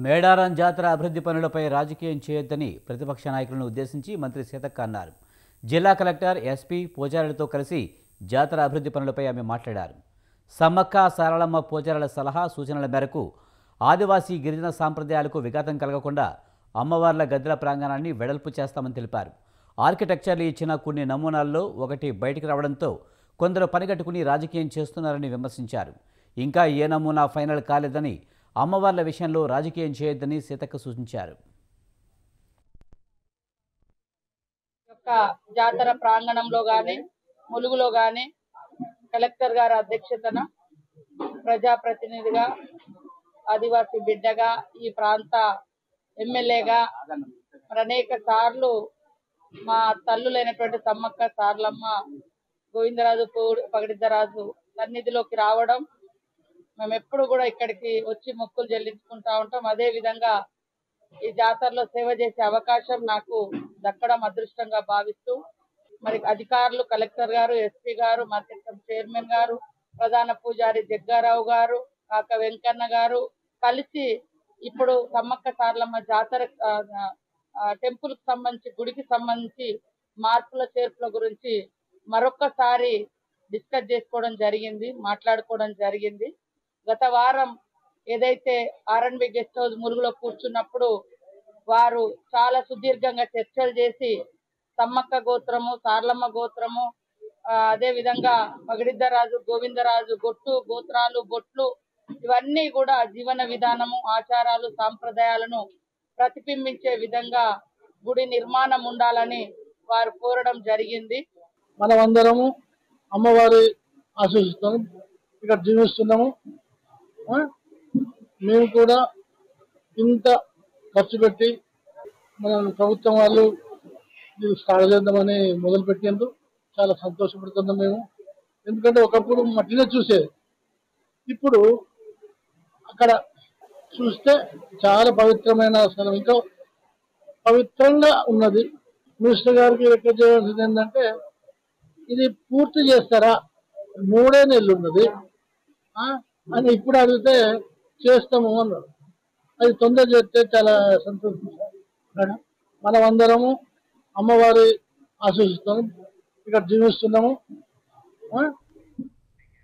మేడారం జాతర అభివృద్ధి పనులపై రాజకీయం చేయొద్దని ప్రతిపక్ష నాయకులను ఉద్దేశించి మంత్రి సీతక్క అన్నారు. జిల్లా కలెక్టర్ ఎస్పీ పూజారులతో కలిసి జాతర అభివృద్ధి పనులపై ఆమె మాట్లాడారు. సమ్మక్క సారళమ్మ పూజారుల సలహా సూచనల మేరకు ఆదివాసీ గిరిజన సాంప్రదాయాలకు విఘాతం కలగకుండా అమ్మవార్ల గద్దెల ప్రాంగణాన్ని వెడల్పు చేస్తామని తెలిపారు. ఆర్కిటెక్చర్లు ఇచ్చిన కొన్ని నమూనాల్లో ఒకటి బయటికి రావడంతో కొందరు పనిగట్టుకుని రాజకీయం చేస్తున్నారని విమర్శించారు. ఇంకా ఏ నమూనా ఫైనల్ కాలేదని అమ్మవార్ల విషయంలో రాజకీయం చేయొద్దని సీతక్క సూచించారు. జాతర ప్రాంగణంలో గాని ములుగులో గాని కలెక్టర్ గారి అధ్యక్షతన ప్రజాప్రతినిధిగా ఆదివాసీ బిడ్డగా ఈ ప్రాంత ఎమ్మెల్యేగా అనేక సార్లు మా తల్లులైనటువంటి సమ్మక్క సారలమ్మ గోవిందరాజు పగడిద్దరాజు సన్నిధిలోకి రావడం మేము ఎప్పుడు కూడా ఇక్కడికి వచ్చి మొక్కులు చెల్లించుకుంటా ఉంటాం. అదే విధంగా ఈ జాతరలో సేవ చేసే అవకాశం నాకు దక్కడం అదృష్టంగా భావిస్తూ మరి అధికారులు కలెక్టర్ గారు, ఎస్పీ గారు, మార్కెట్ చైర్మన్ గారు, ప్రధాన పూజారి జగ్గారావు గారు, కాక వెంకన్న గారు కలిసి ఇప్పుడు సమ్మక్క సారలమ్మ జాతర టెంపుల్ కి సంబంధించి గుడికి సంబంధించి మార్పుల చేర్పుల గురించి మరొక్కసారి డిస్కస్ చేసుకోవడం జరిగింది, మాట్లాడుకోవడం జరిగింది. గత వారం ఏదైతే ఆర్ఎన్బి గెస్ట్ హౌస్ ములుగులో కూర్చున్నప్పుడు వారు చాలా సుదీర్ఘంగా చర్చలు చేసి సమ్మక్క గోత్రము, సారలమ్మ గోత్రము, అదే విధంగా పగడిద్దరాజు, గోవిందరాజు గోత్రాలు, బొట్లు ఇవన్నీ కూడా జీవన విధానము, ఆచారాలు, సాంప్రదాయాలను ప్రతిబింబించే విధంగా గుడి నిర్మాణం ఉండాలని వారు కోరడం జరిగింది. మనమందరము అమ్మవారి ఆశీస్సుతో ఇక్కడ జీవిస్తున్నాము. మేము కూడా ఇంత ఖర్చు పెట్టి మన ప్రభుత్వం వాళ్ళు స్టార్ట్ చేద్దామని మొదలుపెట్టేందుకు చాలా సంతోషపడుతున్నాం మేము. ఎందుకంటే ఒకప్పుడు మట్టినే చూసేది, ఇప్పుడు అక్కడ చూస్తే చాలా పవిత్రమైన స్థలం, ఇంకా పవిత్రంగా ఉన్నది. మినిస్టర్ గారికి రిక్వెస్ట్ చేయాల్సింది ఏంటంటే ఇది పూర్తి చేస్తారా, 3 నెలలు ఉన్నది అని ఇప్పుడు అడిగితే చేస్తాము అన్నారు. అది తొందర చేస్తే చాలా సంతోషం. మనమందరము అమ్మవారి ఆశీస్సుతో ఇక్కడ జీవిస్తున్నాము.